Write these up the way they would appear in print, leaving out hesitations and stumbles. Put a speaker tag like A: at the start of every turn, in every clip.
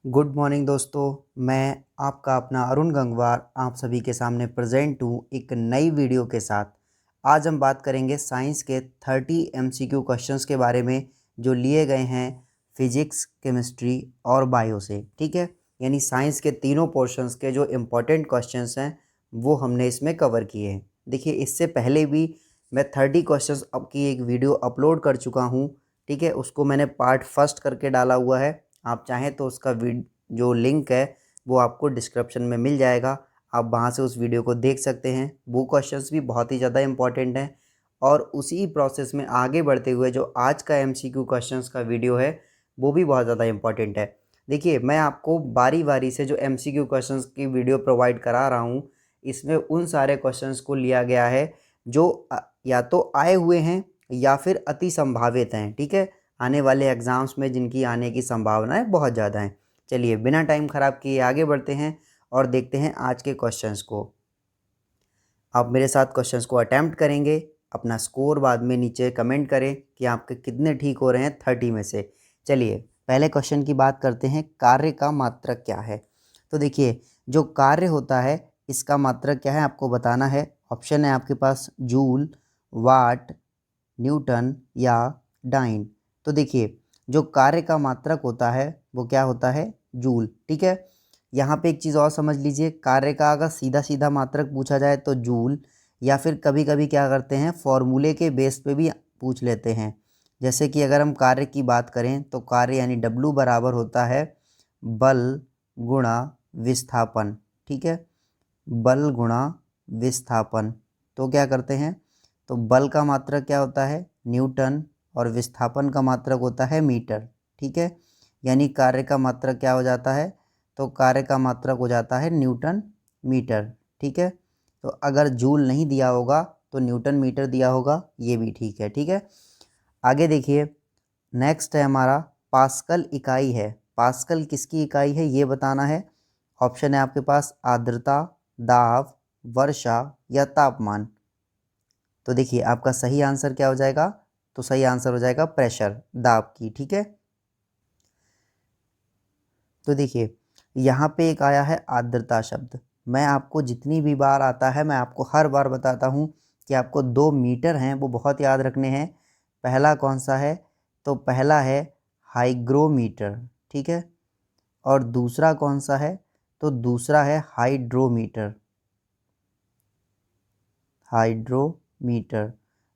A: Good morning दोस्तों। मैं आपका अपना अरुण गंगवार आप सभी के सामने प्रेजेंट हूँ एक नई वीडियो के साथ। आज हम बात करेंगे साइंस के 30 एमसीक्यू क्वेश्चंस के बारे में जो लिए गए हैं फिजिक्स, केमिस्ट्री और बायो से। ठीक है, यानी साइंस के तीनों पोर्शंस के जो इम्पोर्टेंट क्वेश्चंस हैं वो हमने इसमें कवर किए हैं। देखिए, इससे पहले भी मैं 30 क्वेश्चंस की एक वीडियो अपलोड कर चुका हूँ। ठीक है, उसको मैंने पार्ट फर्स्ट करके डाला हुआ है। आप चाहें तो उसका जो लिंक है वो आपको डिस्क्रिप्शन में मिल जाएगा, आप वहाँ से उस वीडियो को देख सकते हैं। वो क्वेश्चंस भी बहुत ही ज़्यादा इंपॉर्टेंट हैं। और उसी प्रोसेस में आगे बढ़ते हुए जो आज का एमसीक्यू क्वेश्चंस का वीडियो है वो भी बहुत ज़्यादा इंपॉर्टेंट है। देखिए, मैं आपको बारी बारी से जो एमसीक्यू क्वेश्चंस की वीडियो प्रोवाइड करा रहा हूँ, इसमें उन सारे क्वेश्चंस को लिया गया है जो या तो आए हुए हैं या फिर अति संभावित हैं। ठीक है, आने वाले एग्ज़ाम्स में जिनकी आने की संभावनाएं बहुत ज़्यादा हैं। चलिए, बिना टाइम ख़राब किए आगे बढ़ते हैं और देखते हैं आज के क्वेश्चंस को। आप मेरे साथ क्वेश्चंस को अटैम्प्ट करेंगे। अपना स्कोर बाद में नीचे कमेंट करें कि आपके कितने ठीक हो रहे हैं 30 में से। चलिए, पहले क्वेश्चन की बात करते हैं, कार्य का मात्रक क्या है। तो देखिए, जो कार्य होता है इसका मात्रक क्या है आपको बताना है। ऑप्शन है आपके पास जूल, वाट, न्यूटन या डाइन। तो देखिए, जो कार्य का मात्रक होता है वो क्या होता है, जूल। ठीक है, यहाँ पे एक चीज़ और समझ लीजिए, कार्य का अगर सीधा सीधा मात्रक पूछा जाए तो जूल, या फिर कभी कभी क्या करते हैं फॉर्मूले के बेस पे भी पूछ लेते हैं। जैसे कि अगर हम कार्य की बात करें तो कार्य यानी W बराबर होता है बल गुणा विस्थापन। ठीक है, बल गुणा विस्थापन। तो क्या करते हैं, तो बल का मात्रक क्या होता है, न्यूटन, और विस्थापन का मात्रक होता है मीटर। ठीक है, यानी कार्य का मात्रक क्या हो जाता है, तो कार्य का मात्रक हो जाता है न्यूटन मीटर। ठीक है, तो अगर जूल नहीं दिया होगा तो न्यूटन मीटर दिया होगा, ये भी ठीक है। ठीक है, आगे देखिए, नेक्स्ट है हमारा पास्कल इकाई है। पास्कल किसकी इकाई है ये बताना है। ऑप्शन है आपके पास आर्द्रता, दाब, वर्षा या तापमान। तो देखिए, आपका सही आंसर क्या हो जाएगा, तो सही आंसर हो जाएगा प्रेशर, दाब की। ठीक है, तो देखिए यहाँ पे एक आया है आर्द्रता शब्द। मैं आपको जितनी भी बार आता है मैं आपको हर बार बताता हूँ कि आपको 2 मीटर हैं वो बहुत याद रखने हैं। पहला कौन सा है, तो पहला है हाइग्रोमीटर। ठीक है, और दूसरा कौन सा है, तो दूसरा है हाइड्रोमीटर। हाइड्रोमीटर,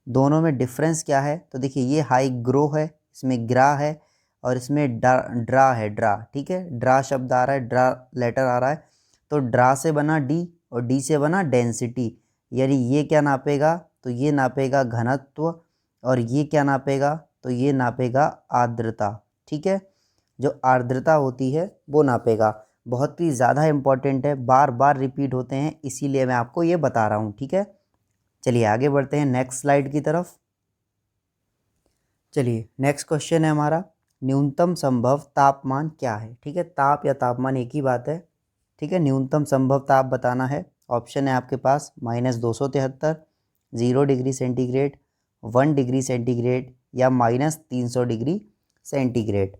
A: दोनों में डिफरेंस क्या है, तो देखिए ये हाइग्रो है, इसमें ग्रा है, और इसमें ड्रा है, ड्रा। ठीक है, ड्रा शब्द आ रहा है, ड्रा लेटर आ रहा है, तो ड्रा से बना डी और डी से बना डेंसिटी। यानी ये क्या नापेगा, तो ये नापेगा घनत्व, और ये क्या नापेगा, तो ये नापेगा आर्द्रता। ठीक है, जो आर्द्रता होती है वो नापेगा। बहुत ही ज़्यादा इंपॉर्टेंट है, बार बार रिपीट होते हैं, इसीलिए मैं आपको ये बता रहा हूँ। ठीक है, चलिए आगे बढ़ते हैं नेक्स्ट स्लाइड की तरफ। चलिए, नेक्स्ट क्वेश्चन है हमारा, न्यूनतम संभव तापमान क्या है। ठीक है, ताप या तापमान एक ही बात है। ठीक है, न्यूनतम संभव ताप बताना है। ऑप्शन है आपके पास -273, 0 डिग्री सेंटीग्रेड, 1 डिग्री सेंटीग्रेड या -300 डिग्री सेंटीग्रेड।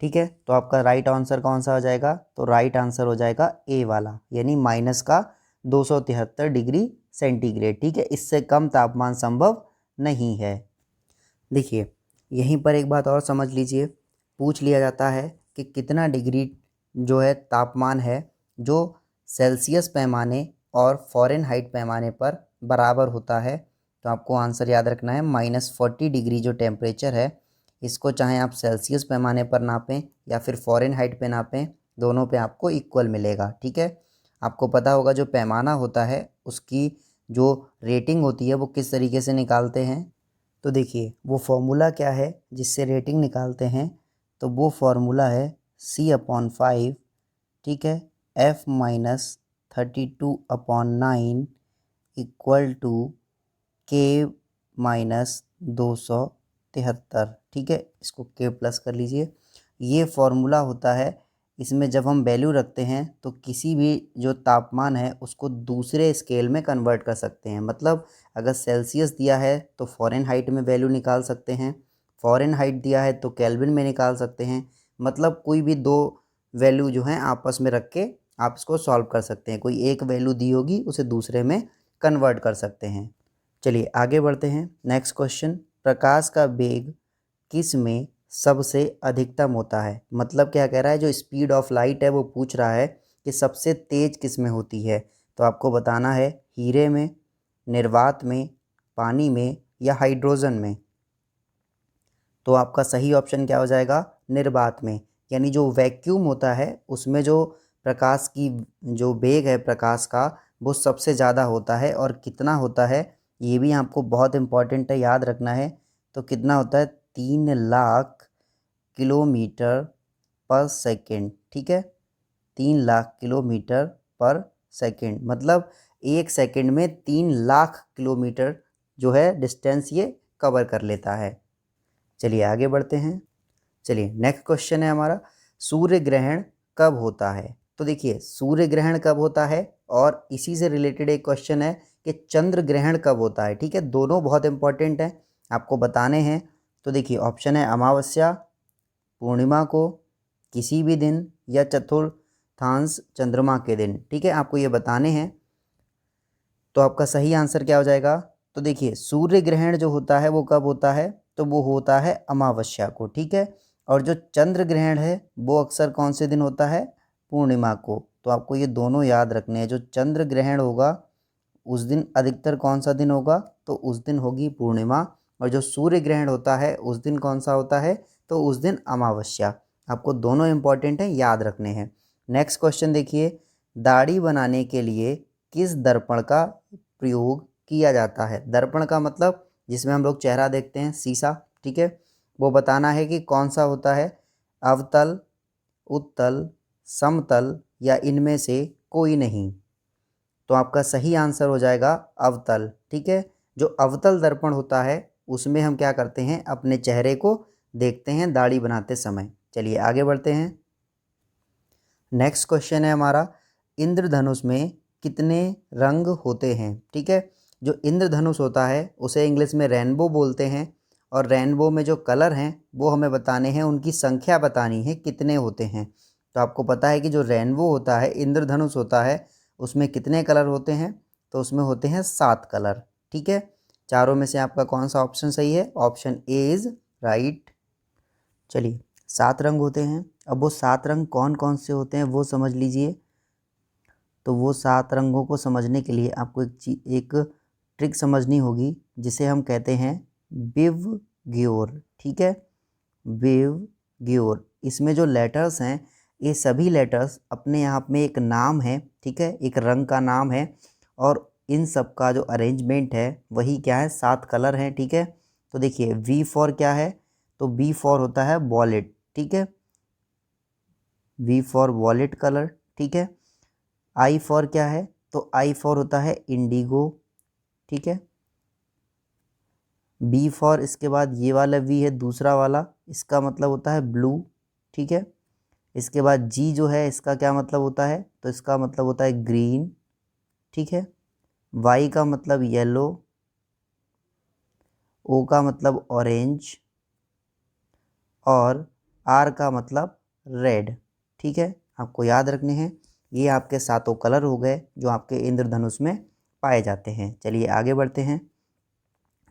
A: ठीक है, तो आपका राइट आंसर कौन सा हो जाएगा, तो राइट आंसर हो जाएगा ए वाला, यानी -273 डिग्री सेंटीग्रेड। ठीक है, इससे कम तापमान संभव नहीं है। देखिए, यहीं पर एक बात और समझ लीजिए, पूछ लिया जाता है कि कितना डिग्री जो है तापमान है जो सेल्सियस पैमाने और फ़ारेनहाइट पैमाने पर बराबर होता है। तो आपको आंसर याद रखना है -40 डिग्री जो टेम्परेचर है, इसको चाहे आप सेल्सियस पैमाने पर नापें या फिर फ़ारेनहाइट पे नापें, दोनों पे आपको इक्वल मिलेगा। ठीक है, आपको पता होगा जो पैमाना होता है उसकी जो रेटिंग होती है वो किस तरीके से निकालते हैं। तो देखिए, वो फॉर्मूला क्या है जिससे रेटिंग निकालते हैं, तो वो फॉर्मूला है C/5। ठीक है, F-32/9 इक्वल टू K-273। ठीक है, इसको K प्लस कर लीजिए। ये फॉर्मूला होता है, इसमें जब हम वैल्यू रखते हैं तो किसी भी जो तापमान है उसको दूसरे स्केल में कन्वर्ट कर सकते हैं। मतलब अगर सेल्सियस दिया है तो फ़ारेनहाइट में वैल्यू निकाल सकते हैं, फ़ारेनहाइट दिया है तो केल्विन में निकाल सकते हैं। मतलब कोई भी दो वैल्यू जो है आपस में रख के आप इसको सॉल्व कर सकते हैं। कोई एक वैल्यू दी होगी उसे दूसरे में कन्वर्ट कर सकते हैं। चलिए आगे बढ़ते हैं। नेक्स्ट क्वेश्चन, प्रकाश का वेग किस में सबसे अधिकतम होता है? मतलब क्या कह रहा है, जो स्पीड ऑफ लाइट है वो पूछ रहा है कि सबसे तेज किस में होती है। तो आपको बताना है हीरे में, निर्वात में, पानी में या हाइड्रोजन में। तो आपका सही ऑप्शन क्या हो जाएगा? निर्वात में। यानी जो वैक्यूम होता है उसमें जो प्रकाश की जो वेग है प्रकाश का वो सबसे ज़्यादा होता है। और कितना होता है ये भी आपको बहुत इम्पॉर्टेंट है, याद रखना है। तो कितना होता है? 3 लाख किलोमीटर पर सेकेंड। ठीक है, 3 लाख किलोमीटर पर सेकेंड, मतलब 1 सेकेंड में 3 लाख किलोमीटर जो है डिस्टेंस ये कवर कर लेता है। चलिए आगे बढ़ते हैं। चलिए नेक्स्ट क्वेश्चन है हमारा, सूर्य ग्रहण कब होता है? तो देखिए सूर्य ग्रहण कब होता है और इसी से रिलेटेड एक क्वेश्चन है कि चंद्र ग्रहण कब होता है। ठीक है, दोनों बहुत इंपॉर्टेंट हैं, आपको बताने हैं। तो देखिए ऑप्शन है अमावस्या, पूर्णिमा को, किसी भी दिन या चतुर्थांश चंद्रमा के दिन। ठीक है, आपको ये बताने हैं। तो आपका सही आंसर क्या हो जाएगा? तो देखिए सूर्य ग्रहण जो होता है वो कब होता है? तो वो होता है अमावस्या को। ठीक है, और जो चंद्र ग्रहण है वो अक्सर कौन से दिन होता है? पूर्णिमा को। तो आपको ये दोनों याद रखने हैं। जो चंद्र ग्रहण होगा उस दिन अधिकतर कौन सा दिन होगा? तो उस दिन होगी पूर्णिमा। और जो सूर्य ग्रहण होता है उस दिन कौन सा होता है? तो उस दिन अमावस्या। आपको दोनों इंपॉर्टेंट हैं, याद रखने हैं। नेक्स्ट क्वेश्चन देखिए, दाढ़ी बनाने के लिए किस दर्पण का प्रयोग किया जाता है? दर्पण का मतलब जिसमें हम लोग चेहरा देखते हैं, शीशा। ठीक है, वो बताना है कि कौन सा होता है, अवतल, उत्तल, समतल या इनमें से कोई नहीं। तो आपका सही आंसर हो जाएगा अवतल। ठीक है, जो अवतल दर्पण होता है उसमें हम क्या करते हैं, अपने चेहरे को देखते हैं दाढ़ी बनाते समय। चलिए आगे बढ़ते हैं। नेक्स्ट क्वेश्चन है हमारा, इंद्रधनुष में कितने रंग होते हैं? ठीक है, जो इंद्रधनुष होता है उसे इंग्लिश में रेनबो बोलते हैं। और रेनबो में जो कलर हैं वो हमें बताने हैं, उनकी संख्या बतानी है कितने होते हैं। तो आपको पता है कि जो रेनबो होता है, इंद्रधनुष होता है, उसमें कितने कलर होते हैं? तो उसमें होते हैं 7 कलर। ठीक है, चारों में से आपका कौन सा ऑप्शन सही है? Option A is right. चलिए 7 रंग होते हैं। अब वो 7 रंग कौन कौन से होते हैं वो समझ लीजिए। तो वो 7 रंगों को समझने के लिए आपको एक ट्रिक समझनी होगी जिसे हम कहते हैं विवग्योर। ठीक है, विवग्योर। इसमें जो लेटर्स हैं ये सभी लेटर्स अपने आप में एक नाम है। ठीक है, एक रंग का नाम है। और इन सब का जो अरेंजमेंट है वही क्या है? 7 कलर हैं। ठीक है, तो देखिए वी फॉर क्या है? तो बी फॉर होता है वॉलेट। ठीक है, वी फॉर वॉलेट कलर। ठीक है, आई फॉर क्या है? तो आई फॉर होता है इंडिगो। ठीक है, बी फॉर, इसके बाद ये वाला वी है दूसरा वाला, इसका मतलब होता है ब्लू। ठीक है, इसके बाद जी जो है इसका क्या मतलब होता है? तो इसका मतलब होता है ग्रीन। ठीक है, वाई का मतलब येलो, ओ का मतलब ऑरेंज और आर का मतलब रेड। ठीक है, आपको याद रखने हैं। ये आपके 7 कलर हो गए जो आपके इंद्रधनुष में पाए जाते हैं। चलिए आगे बढ़ते हैं।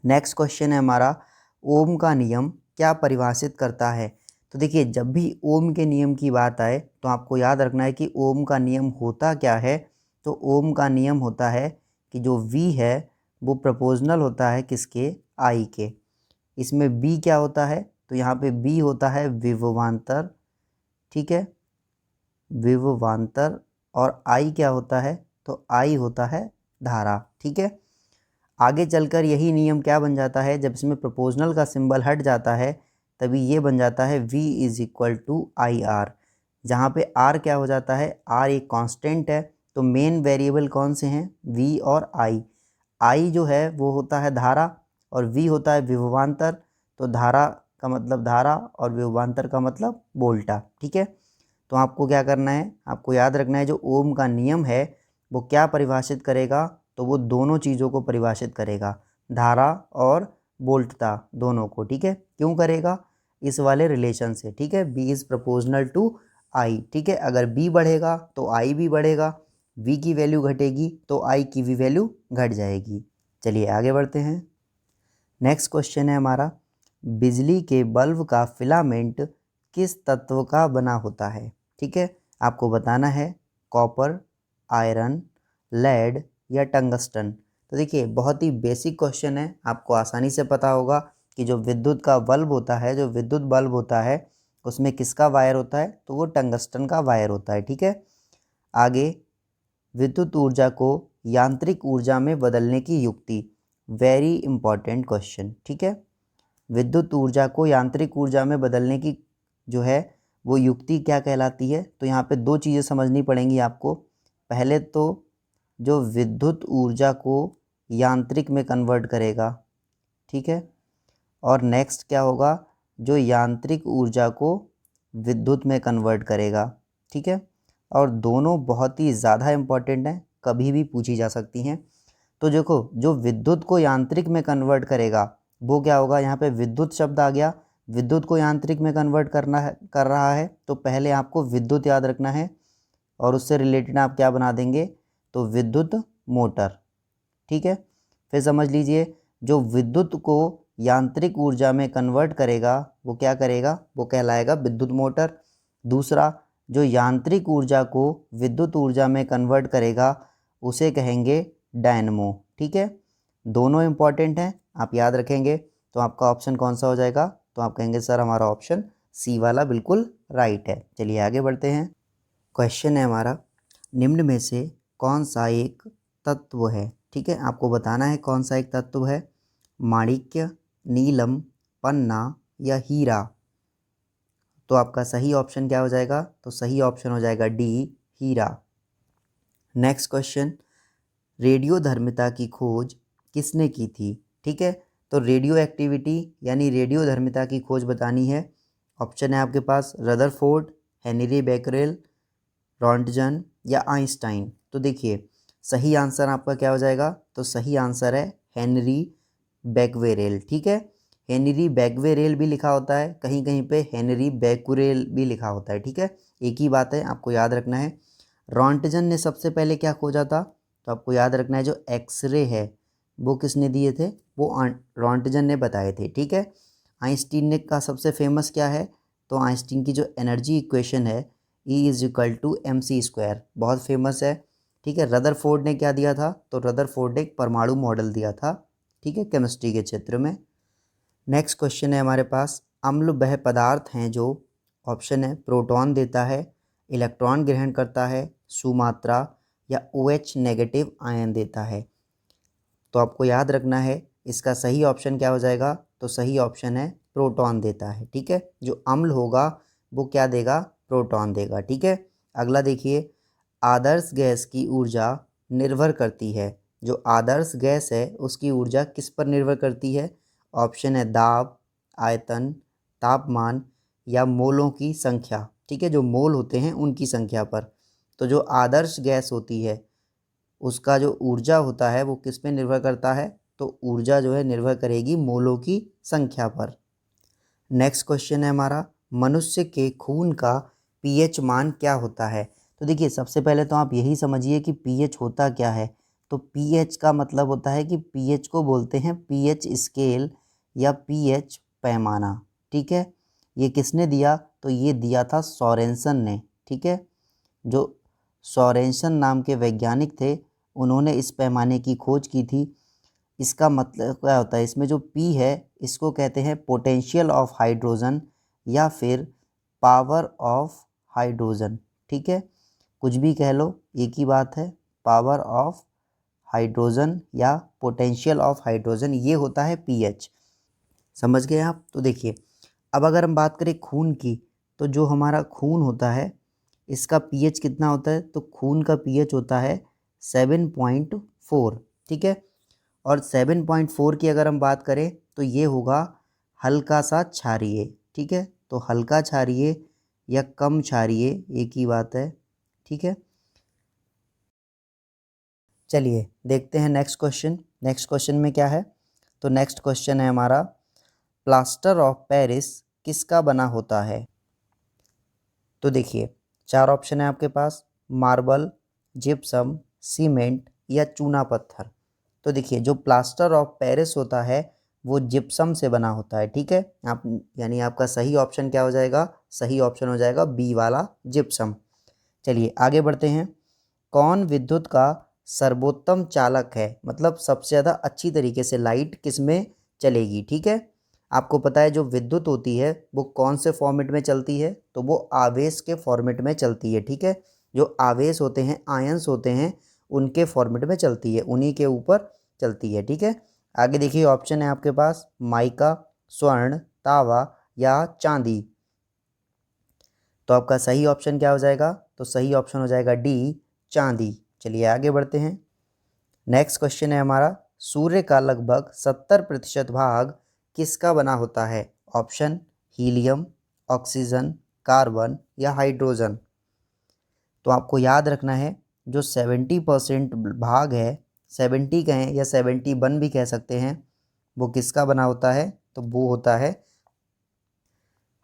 A: नेक्स्ट क्वेश्चन है हमारा, ओम का नियम क्या परिभाषित करता है? तो देखिए जब भी ओम के नियम की बात आए तो आपको याद रखना है कि ओम का नियम होता क्या है। तो ओम का नियम होता है कि जो वी है वो प्रोपोर्शनल होता है किसके? आई के। इसमें बी क्या होता है? तो यहाँ पे बी होता है विभवांतर। ठीक है, विभवांतर। और आई क्या होता है? तो आई होता है धारा। ठीक है, आगे चलकर यही नियम क्या बन जाता है, जब इसमें प्रोपोर्शनल का सिंबल हट जाता है तभी ये बन जाता है V is equal to I R. जहाँ पे R क्या हो जाता है? R एक कांस्टेंट है। तो मेन वेरिएबल कौन से हैं? V और I। I जो है वो होता है धारा और V होता है विभवांतर। तो धारा का मतलब धारा और विभवांतर का मतलब वोल्टा। ठीक है, तो आपको क्या करना है? आपको याद रखना है जो ओम का नियम है वो क्या परिभाषित करेगा? तो वो दोनों चीज़ों को परिभाषित करेगा, धारा और वोल्टता दोनों को। ठीक है, क्यों करेगा? इस वाले रिलेशन से। ठीक है, बी इज़ प्रोपोर्शनल टू आई, ठीक है। अगर बी बढ़ेगा तो आई भी बढ़ेगा, वी की वैल्यू घटेगी तो आई की भी वैल्यू घट जाएगी। चलिए आगे बढ़ते हैं। नेक्स्ट क्वेश्चन है हमारा, बिजली के बल्ब का फिलामेंट किस तत्व का बना होता है, ठीक है। आपको बताना है कॉपर, आयरन, लेड या टंगस्टन। तो देखिए बहुत ही बेसिक क्वेश्चन है, आपको आसानी से पता होगा कि जो विद्युत का बल्ब होता है, जो विद्युत बल्ब होता है उसमें किसका वायर होता है, तो वो टंगस्टन का वायर होता है, ठीक है। आगे, विद्युत ऊर्जा को यांत्रिक ऊर्जा में बदलने की युक्ति, वेरी इंपॉर्टेंट क्वेश्चन, ठीक है। विद्युत ऊर्जा को यांत्रिक ऊर्जा में बदलने की जो है वो युक्ति क्या कहलाती है, तो यहाँ पे दो चीज़ें समझनी पड़ेंगी आपको। पहले तो जो विद्युत ऊर्जा को यांत्रिक में कन्वर्ट करेगा, ठीक है, और नेक्स्ट क्या होगा, जो यांत्रिक ऊर्जा को विद्युत में कन्वर्ट करेगा, ठीक है। और दोनों बहुत ही ज़्यादा इम्पॉर्टेंट हैं, कभी भी पूछी जा सकती हैं। तो देखो जो विद्युत को यांत्रिक में कन्वर्ट करेगा वो क्या होगा, यहाँ पे विद्युत शब्द आ गया, विद्युत को यांत्रिक में कन्वर्ट कर रहा है, तो पहले आपको विद्युत याद रखना है और उससे रिलेटेड आप क्या बना देंगे, तो विद्युत मोटर, ठीक है। फिर समझ लीजिए, जो विद्युत को यांत्रिक ऊर्जा में कन्वर्ट करेगा वो क्या करेगा, वो कहलाएगा विद्युत मोटर। दूसरा, जो यांत्रिक ऊर्जा को विद्युत ऊर्जा में कन्वर्ट करेगा उसे कहेंगे डायनमो, ठीक है। दोनों इम्पॉर्टेंट हैं, आप याद रखेंगे। तो आपका ऑप्शन कौन सा हो जाएगा, तो आप कहेंगे सर हमारा ऑप्शन सी वाला बिल्कुल राइट है। चलिए आगे बढ़ते हैं। क्वेश्चन है हमारा, निम्न में से कौन सा एक तत्व है, ठीक है। आपको बताना है कौन सा एक तत्व है, माणिक्य, नीलम, पन्ना या हीरा। तो आपका सही ऑप्शन क्या हो जाएगा, तो सही ऑप्शन हो जाएगा डी, हीरा। नेक्स्ट क्वेश्चन, रेडियोधर्मिता की खोज किसने की थी, ठीक है। तो रेडियो एक्टिविटी यानी रेडियोधर्मिता की खोज बतानी है। ऑप्शन है आपके पास रदरफोर्ड, हेनरी बेकरेल, रॉन्टजन या आइंस्टाइन। तो देखिए सही आंसर आपका क्या हो जाएगा, तो सही आंसर है हेनरी बेकवेरेल, ठीक है। हेनरी बेकवेरेल भी लिखा होता है, कहीं कहीं पे हेनरी बेकुरेल भी लिखा होता है, ठीक है, एक ही बात है, आपको याद रखना है। रॉन्टजन ने सबसे पहले क्या खोजा था, तो आपको याद रखना है जो एक्सरे है वो किसने दिए थे, वो रॉन्टजन ने बताए थे, ठीक है। आइंस्टीन ने का सबसे फेमस क्या है, तो आइंस्टीन की जो एनर्जी इक्वेशन है E = mc², बहुत फेमस है, ठीक है। रदरफोर्ड ने क्या दिया था, तो रदरफोर्ड ने एक परमाणु मॉडल दिया था, ठीक है, केमिस्ट्री के क्षेत्र में। नेक्स्ट क्वेश्चन है हमारे पास, अम्ल वह पदार्थ हैं जो, ऑप्शन है प्रोटॉन देता है, इलेक्ट्रॉन ग्रहण करता है, सुमात्रा या OH नेगेटिव आयन देता है। तो आपको याद रखना है इसका सही ऑप्शन क्या हो जाएगा, तो सही ऑप्शन है प्रोटॉन देता है, ठीक है। जो अम्ल होगा वो क्या देगा, प्रोटॉन देगा, ठीक है। अगला देखिए, आदर्श गैस की ऊर्जा निर्भर करती है, जो आदर्श गैस है उसकी ऊर्जा किस पर निर्भर करती है। ऑप्शन है दाब, आयतन, तापमान या मोलों की संख्या, ठीक है, जो मोल होते हैं उनकी संख्या पर। तो जो आदर्श गैस होती है उसका जो ऊर्जा होता है वो किस पे निर्भर करता है, तो ऊर्जा जो है निर्भर करेगी मोलों की संख्या पर। नेक्स्ट क्वेश्चन है हमारा, मनुष्य के खून का pH मान क्या होता है। तो देखिए सबसे पहले तो आप यही समझिए कि pH होता क्या है। तो pH का मतलब होता है कि pH को बोलते हैं pH स्केल या pH पैमाना, ठीक है। ये किसने दिया, तो ये दिया था सोरेनसन ने, ठीक है। जो सोरेनसन नाम के वैज्ञानिक थे उन्होंने इस पैमाने की खोज की थी। इसका मतलब क्या होता है, इसमें जो P है इसको कहते हैं पोटेंशियल ऑफ हाइड्रोजन या फिर पावर ऑफ हाइड्रोजन, ठीक है, कुछ भी कह लो एक ही बात है, पावर ऑफ हाइड्रोजन या पोटेंशियल ऑफ हाइड्रोजन, ये होता है pH। समझ गए आप। तो देखिए अब अगर हम बात करें खून की, तो जो हमारा खून होता है इसका pH कितना होता है, तो खून का pH होता है 7.4, ठीक है। और 7.4 की अगर हम बात करें तो ये होगा हल्का सा क्षारीय, ठीक है। तो हल्का क्षारीय या कम क्षारीय एक ही बात है, ठीक है। चलिए देखते हैं नेक्स्ट क्वेश्चन। नेक्स्ट क्वेश्चन में क्या है, तो नेक्स्ट क्वेश्चन है हमारा, प्लास्टर ऑफ पेरिस किसका बना होता है। तो देखिए चार ऑप्शन है आपके पास, मार्बल, जिप्सम, सीमेंट या चूना पत्थर। तो देखिए जो प्लास्टर ऑफ पेरिस होता है वो जिप्सम से बना होता है, ठीक है। आप यानी आपका सही ऑप्शन क्या हो जाएगा, सही ऑप्शन हो जाएगा बी वाला जिप्सम। चलिए आगे बढ़ते हैं। कौन विद्युत का सर्वोत्तम चालक है, मतलब सबसे ज़्यादा अच्छी तरीके से लाइट किस में चलेगी, ठीक है। आपको पता है जो विद्युत होती है वो कौन से फॉर्मेट में चलती है, तो वो आवेश के फॉर्मेट में चलती है, ठीक है। जो आवेश होते हैं, आयंस होते हैं, उनके फॉर्मेट में चलती है, उन्हीं के ऊपर चलती है, ठीक है। आगे देखिए ऑप्शन है आपके पास, माइका, स्वर्ण, तावा या चांदी। तो आपका सही ऑप्शन क्या हो जाएगा, तो सही ऑप्शन हो जाएगा डी, चांदी। चलिए आगे बढ़ते हैं। नेक्स्ट क्वेश्चन है हमारा, सूर्य का लगभग 70% भाग किसका बना होता है। ऑप्शन हीलियम, ऑक्सीजन, कार्बन या हाइड्रोजन। तो आपको याद रखना है जो 70% भाग है, 70 कहें या 71 भी कह सकते हैं, वो किसका बना होता है, तो वो होता है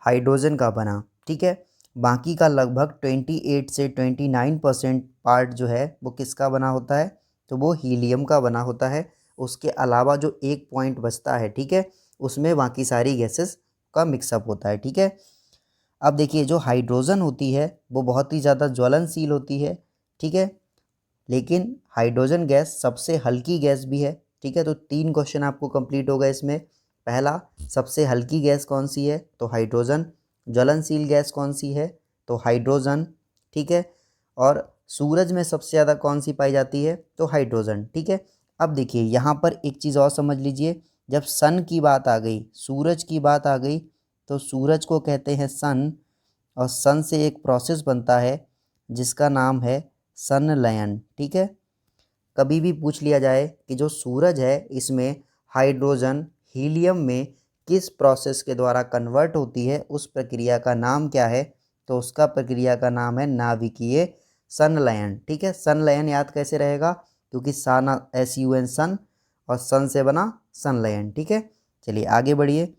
A: हाइड्रोजन का बना, ठीक है। बाकी का लगभग 28 से 29% पार्ट जो है वो किसका बना होता है, तो वो हीलियम का बना होता है। उसके अलावा जो एक पॉइंट बचता है, ठीक है, उसमें बाकी सारी गैसेस का मिक्सअप होता है, ठीक है। अब देखिए जो हाइड्रोजन होती है वो बहुत ही ज़्यादा ज्वलनशील होती है, ठीक है, लेकिन हाइड्रोजन गैस सबसे हल्की गैस भी है, ठीक है। तो 3 क्वेश्चन आपको कंप्लीट हो गए इसमें। पहला, सबसे हल्की गैस कौन सी है, तो हाइड्रोजन। ज्वलनशील गैस कौन सी है, तो हाइड्रोजन, ठीक है। और सूरज में सबसे ज़्यादा कौन सी पाई जाती है, तो हाइड्रोजन, ठीक है। अब देखिए यहाँ पर एक चीज़ और समझ लीजिए, जब सन की बात आ गई, सूरज की बात आ गई, तो सूरज को कहते हैं सन, और सन से एक प्रोसेस बनता है जिसका नाम है सनलयन, ठीक है। कभी भी पूछ लिया जाए कि जो सूरज है इसमें हाइड्रोजन हीलियम में किस प्रोसेस के द्वारा कन्वर्ट होती है, उस प्रक्रिया का नाम क्या है, तो उसका प्रक्रिया का नाम है नाभिकीय सनलयन, ठीक है। सनलयन याद कैसे रहेगा, क्योंकि साना SUN सन और सन से बना सनलयन, ठीक है। चलिए आगे बढ़िए।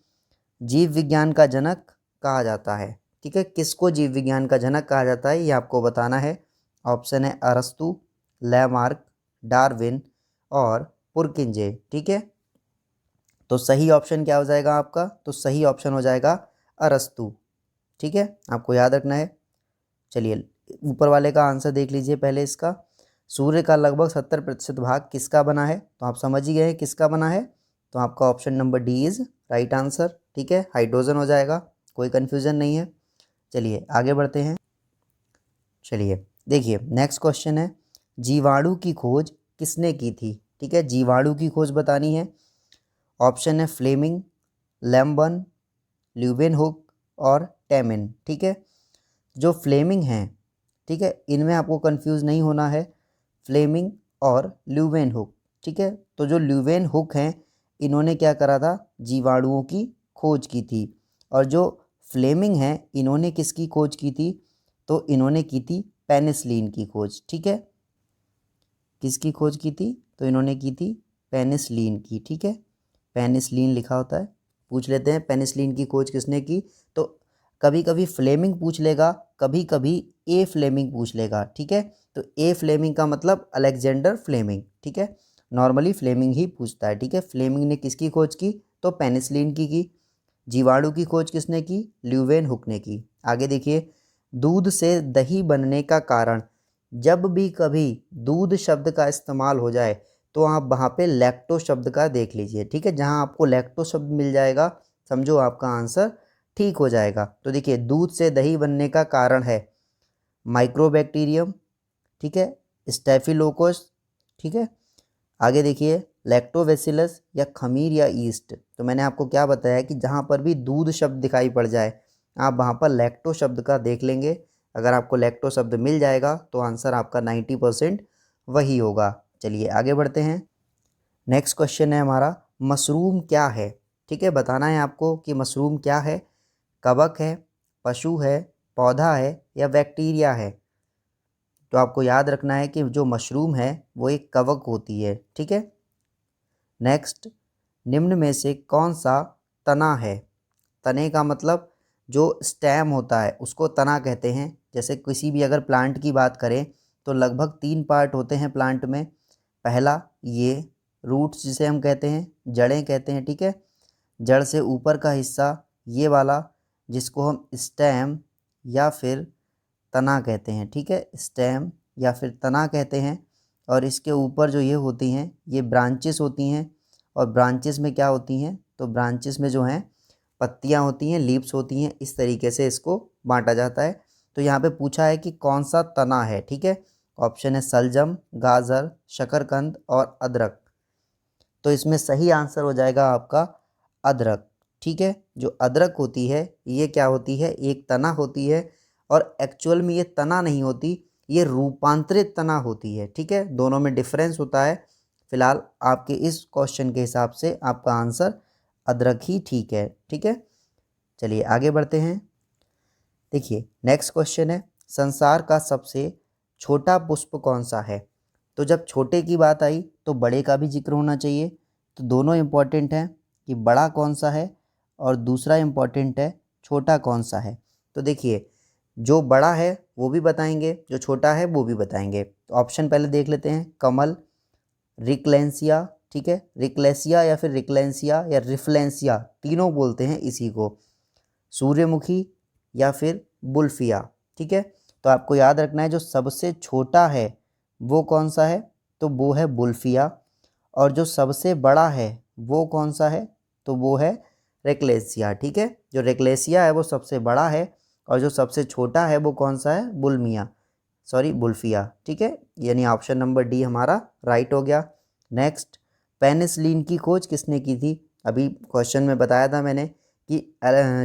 A: जीव विज्ञान का जनक कहा जाता है, ठीक है, किसको जीव विज्ञान का जनक कहा जाता है ये आपको बताना है। ऑप्शन है अरस्तु, लैमार्क, डार्विन और पुरकिंजे, ठीक है। तो सही ऑप्शन क्या हो जाएगा आपका, तो सही ऑप्शन हो जाएगा अरस्तु, ठीक है, आपको याद रखना है। चलिए ऊपर वाले का आंसर देख लीजिए पहले इसका। सूर्य का लगभग 70% भाग किसका बना है, तो आप समझ ही गए हैं किसका बना है, तो आपका option number D is right answer, ठीक है, हाइड्रोजन हो जाएगा, कोई कन्फ्यूज़न नहीं है। चलिए आगे बढ़ते हैं। चलिए देखिए नेक्स्ट क्वेश्चन है, जीवाणु की खोज किसने की थी, ठीक है, जीवाणु की खोज बतानी है। ऑप्शन है फ्लेमिंग, लैम्बर्न, ल्यूवेनहुक और टेमिन, ठीक है। जो फ्लेमिंग हैं, ठीक है, इनमें आपको कंफ्यूज नहीं होना है, फ्लेमिंग और ल्यूवेनहुक, ठीक है। तो जो ल्यूवेनहुक हैं इन्होंने क्या करा था, जीवाणुओं की खोज की थी, और जो फ्लेमिंग हैं इन्होंने किसकी खोज की थी, तो इन्होंने की थी पेनिसिलिन की खोज, ठीक है। किसकी खोज की थी, तो इन्होंने की थी पेनिसिलिन की, ठीक है, पेनिसिलिन लिखा होता है। पूछ लेते हैं पेनिसिलिन की खोज किसने की, तो कभी कभी फ्लेमिंग पूछ लेगा, कभी कभी ए फ्लेमिंग पूछ लेगा, ठीक है। तो ए फ्लेमिंग का मतलब अलेक्जेंडर फ्लेमिंग, ठीक है, नॉर्मली फ्लेमिंग ही पूछता है, ठीक है। फ्लेमिंग ने किसकी खोज की, तो पेनिसिलिन की। जीवाणु की खोज किसने की, ल्यूवेनहुक ने की। आगे देखिए, दूध से दही बनने का कारण, जब भी कभी दूध शब्द का इस्तेमाल हो जाए तो आप वहाँ पे लैक्टो शब्द का देख लीजिए, ठीक है। जहाँ आपको लैक्टो शब्द मिल जाएगा समझो आपका आंसर ठीक हो जाएगा। तो देखिए दूध से दही बनने का कारण है माइक्रोबैक्टीरियम, ठीक है, स्टेफिलोकोकस, ठीक है। आगे देखिए लैक्टोबैसिलस या खमीर या ईस्ट। तो मैंने आपको क्या बताया कि जहाँ पर भी दूध शब्द दिखाई पड़ जाए आप वहाँ पर लैक्टो शब्द का देख लेंगे। अगर आपको लैक्टो शब्द मिल जाएगा तो आंसर आपका 90% वही होगा। चलिए आगे बढ़ते हैं। नेक्स्ट क्वेश्चन है हमारा, मशरूम क्या है, ठीक है, बताना है आपको कि मशरूम क्या है। कवक है, पशु है, पौधा है या बैक्टीरिया है। तो आपको याद रखना है कि जो मशरूम है वो एक कवक होती है, ठीक है। नेक्स्ट, निम्न में से कौन सा तना है। तने का मतलब जो स्टेम होता है उसको तना कहते हैं, जैसे किसी भी अगर प्लांट की बात करें तो लगभग 3 पार्ट होते हैं प्लांट में। पहला ये रूट्स जिसे हम कहते हैं, जड़ें कहते हैं, ठीक है। जड़ से ऊपर का हिस्सा ये वाला जिसको हम स्टेम या फिर तना कहते हैं, ठीक है, स्टेम या फिर तना कहते हैं। और इसके ऊपर जो ये होती हैं ये ब्रांचेस होती हैं। और ब्रांचेस में क्या होती हैं, तो ब्रांचेस में जो हैं पत्तियां होती हैं, लीव्स होती हैं। इस तरीके से इसको बांटा जाता है। तो यहाँ पे पूछा है कि कौन सा तना है, ठीक है। ऑप्शन है सलजम, गाजर, शकरकंद और अदरक। तो इसमें सही आंसर हो जाएगा आपका अदरक, ठीक है। जो अदरक होती है ये क्या होती है, एक तना होती है। और एक्चुअल में ये तना नहीं होती, ये रूपांतरित तना होती है, ठीक है। दोनों में डिफरेंस होता है। फिलहाल आपके इस क्वेश्चन के हिसाब से आपका आंसर अदरक ही ठीक है, ठीक है। चलिए आगे बढ़ते हैं। देखिए नेक्स्ट क्वेश्चन है, संसार का सबसे छोटा पुष्प कौन सा है। तो जब छोटे की बात आई तो बड़े का भी जिक्र होना चाहिए। तो दोनों इम्पॉर्टेंट हैं कि बड़ा कौन सा है और दूसरा इम्पॉर्टेंट है छोटा कौन सा है। तो देखिए जो बड़ा है वो भी बताएंगे, जो छोटा है वो भी बताएंगे। तो ऑप्शन पहले देख लेते हैं, कमल, रिक्लेंसिया, ठीक है, रिक्लेसिया या फिर रिक्लेंसिया या रिफ्लेंसिया, तीनों बोलते हैं इसी को, सूर्यमुखी या फिर बुल्फिया, ठीक है। तो आपको याद रखना है जो सबसे छोटा है वो कौन सा है, तो वो है बुल्फिया। और जो सबसे बड़ा है वो कौन सा है, तो वो है रेक्लेसिया, ठीक है। जो रेक्लेसिया है वो सबसे बड़ा है और जो सबसे छोटा है वो कौन सा है, बुल्फिया, ठीक है। यानी ऑप्शन नंबर डी हमारा राइट हो गया। नेक्स्ट, पेनिसिलिन की खोज किसने की थी। अभी क्वेश्चन में बताया था मैंने कि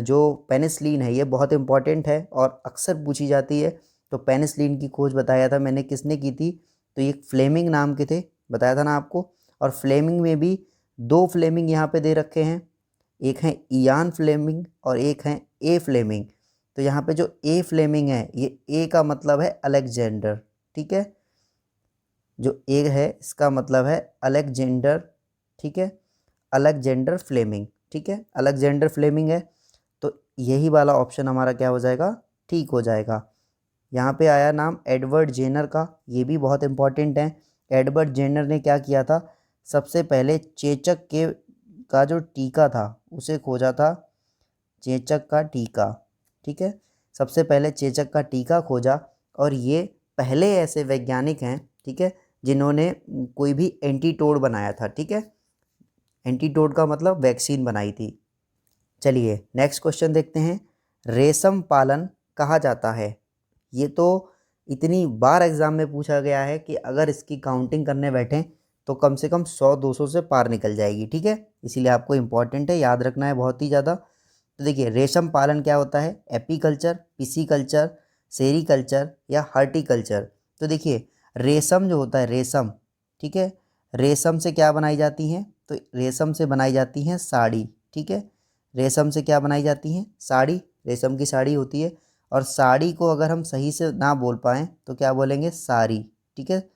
A: जो पेनिसिलिन है ये बहुत इंपॉर्टेंट है और अक्सर पूछी जाती है। तो पेनिसिलिन की खोज बताया था मैंने किसने की थी, तो ये फ्लेमिंग नाम के थे, बताया था ना आपको। और फ्लेमिंग में भी 2 फ्लेमिंग यहाँ पे दे रखे हैं, एक है इयान फ्लेमिंग और एक है ए फ्लेमिंग। तो यहाँ पे जो ए फ्लेमिंग है ये ए का मतलब है अलेक्जेंडर, ठीक है। जो ए है इसका मतलब है अलेक्जेंडर, ठीक है, अलेक्जेंडर फ्लेमिंग, ठीक है, अलेक्जेंडर फ्लेमिंग है। तो यही वाला ऑप्शन हमारा क्या हो जाएगा, ठीक हो जाएगा। यहाँ पे आया नाम एडवर्ड जेनर का, ये भी बहुत इंपॉर्टेंट है। एडवर्ड जेनर ने क्या किया था, सबसे पहले चेचक के का जो टीका था उसे खोजा था, चेचक का टीका, ठीक है। सबसे पहले चेचक का टीका खोजा और ये पहले ऐसे वैज्ञानिक हैं, ठीक है, जिन्होंने कोई भी एंटीटोड बनाया था, ठीक है। एंटीटोड का मतलब वैक्सीन बनाई थी। चलिए नेक्स्ट क्वेश्चन देखते हैं, रेशम पालन कहा जाता है। ये तो इतनी बार एग्ज़ाम में पूछा गया है कि अगर इसकी काउंटिंग करने बैठें तो कम से कम 100-200 से पार निकल जाएगी, ठीक है। इसीलिए आपको इम्पॉर्टेंट है, याद रखना है बहुत ही ज़्यादा। तो देखिए रेशम पालन क्या होता है, एपीकल्चर, पिसीकल्चर, सेरीकल्चर या हॉर्टिकल्चर। तो देखिए रेशम जो होता है, रेशम, ठीक है, रेशम से क्या बनाई जाती हैं, तो रेशम से बनाई जाती हैं साड़ी, ठीक है। रेशम से क्या बनाई जाती हैं, साड़ी, रेशम की साड़ी होती है। और साड़ी को अगर हम सही से ना बोल पाएँ तो क्या बोलेंगे, साड़ी, ठीक है।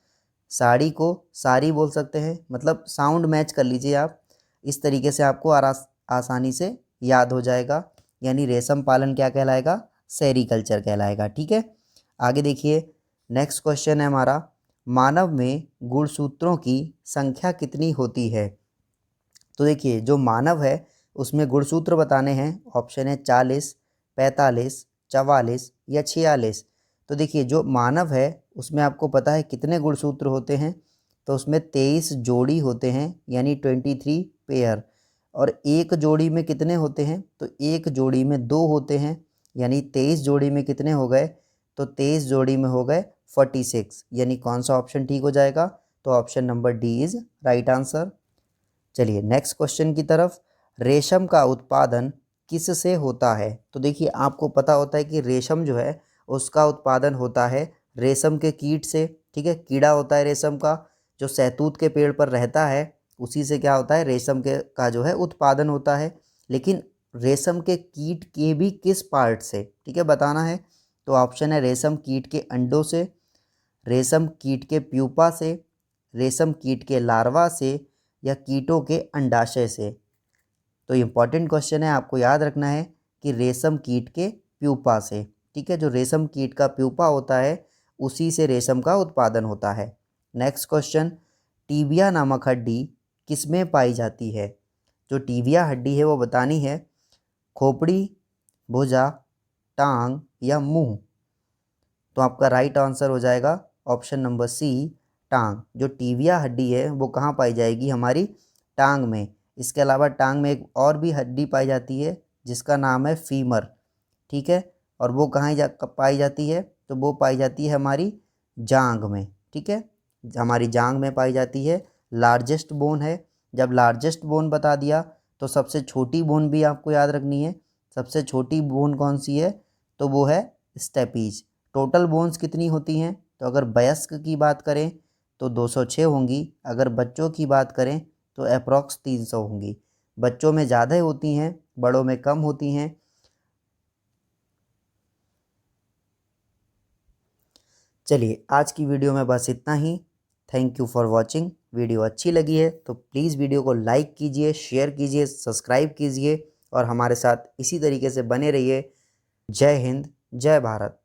A: साड़ी को साड़ी बोल सकते हैं, मतलब साउंड मैच कर लीजिए आप, इस तरीके से आपको आसानी से याद हो जाएगा। यानी रेशम पालन क्या कहलाएगा, सेरीकल्चर कहलाएगा, ठीक है। आगे देखिए नेक्स्ट क्वेश्चन है हमारा, मानव में गुणसूत्रों की संख्या कितनी होती है। तो देखिए जो मानव है उसमें गुणसूत्र बताने हैं, ऑप्शन है 40, 45, 44 या 46। तो देखिए जो मानव है उसमें आपको पता है कितने गुणसूत्र होते हैं, तो उसमें 23 जोड़ी होते हैं, यानी 23 पेयर। और एक जोड़ी में कितने होते हैं, तो एक जोड़ी में 2 होते हैं, यानी 23 जोड़ी में कितने हो गए, तो 23 जोड़ी में हो गए 46। यानी कौन सा ऑप्शन ठीक हो जाएगा, तो option number D is right answer. चलिए नेक्स्ट क्वेश्चन की तरफ, रेशम का उत्पादन किस से होता है। तो देखिए आपको पता होता है कि रेशम जो है उसका उत्पादन होता है रेशम के कीट से, ठीक है। कीड़ा होता है रेशम का जो सहतूत के पेड़ पर रहता है, उसी से क्या होता है, रेशम के का जो है उत्पादन होता है। लेकिन रेशम के कीट के भी किस पार्ट से, ठीक है, बताना है। तो ऑप्शन है रेशम कीट के अंडों से, रेशम कीट के प्यूपा से, रेशम कीट के लार्वा से या कीटों के अंडाशय से। तो इम्पॉर्टेंट क्वेश्चन है, आपको याद रखना है कि रेशम कीट के प्यूपा से, ठीक है। जो रेशम कीट का प्यूपा होता है उसी से रेशम का उत्पादन होता है। नेक्स्ट क्वेश्चन, टीबिया नामक हड्डी किसमें पाई जाती है? जो टीबिया हड्डी है वो बतानी है, खोपड़ी, भुजा, टांग या मुंह। तो आपका राइट आंसर हो जाएगा ऑप्शन नंबर सी, टांग। जो टीबिया हड्डी है वो कहाँ पाई जाएगी? हमारी टांग में। इसके अलावा टांग में एक और भी हड्डी पाई जाती है जिसका नाम है फीमर, ठीक है। और वो कहाँ पाई जाती है? तो वो पाई जाती है हमारी जांघ में, ठीक है। हमारी जांघ में पाई जाती है, लार्जेस्ट बोन है। जब लार्जेस्ट बोन बता दिया तो सबसे छोटी बोन भी आपको याद रखनी है। सबसे छोटी बोन कौन सी है? तो वो है स्टेपीज। टोटल बोन्स कितनी होती हैं? तो अगर वयस्क की बात करें तो 206 होंगी, अगर बच्चों की बात करें तो अप्रॉक्स 300 होंगी। बच्चों में ज़्यादा होती हैं, बड़ों में कम होती हैं। चलिए आज की वीडियो में बस इतना ही। Thank you for watching. Video अच्छी लगी है तो प्लीज़ वीडियो को लाइक कीजिए, शेयर कीजिए, सब्सक्राइब कीजिए और हमारे साथ इसी तरीके से बने रहिए। जय हिंद, जय भारत।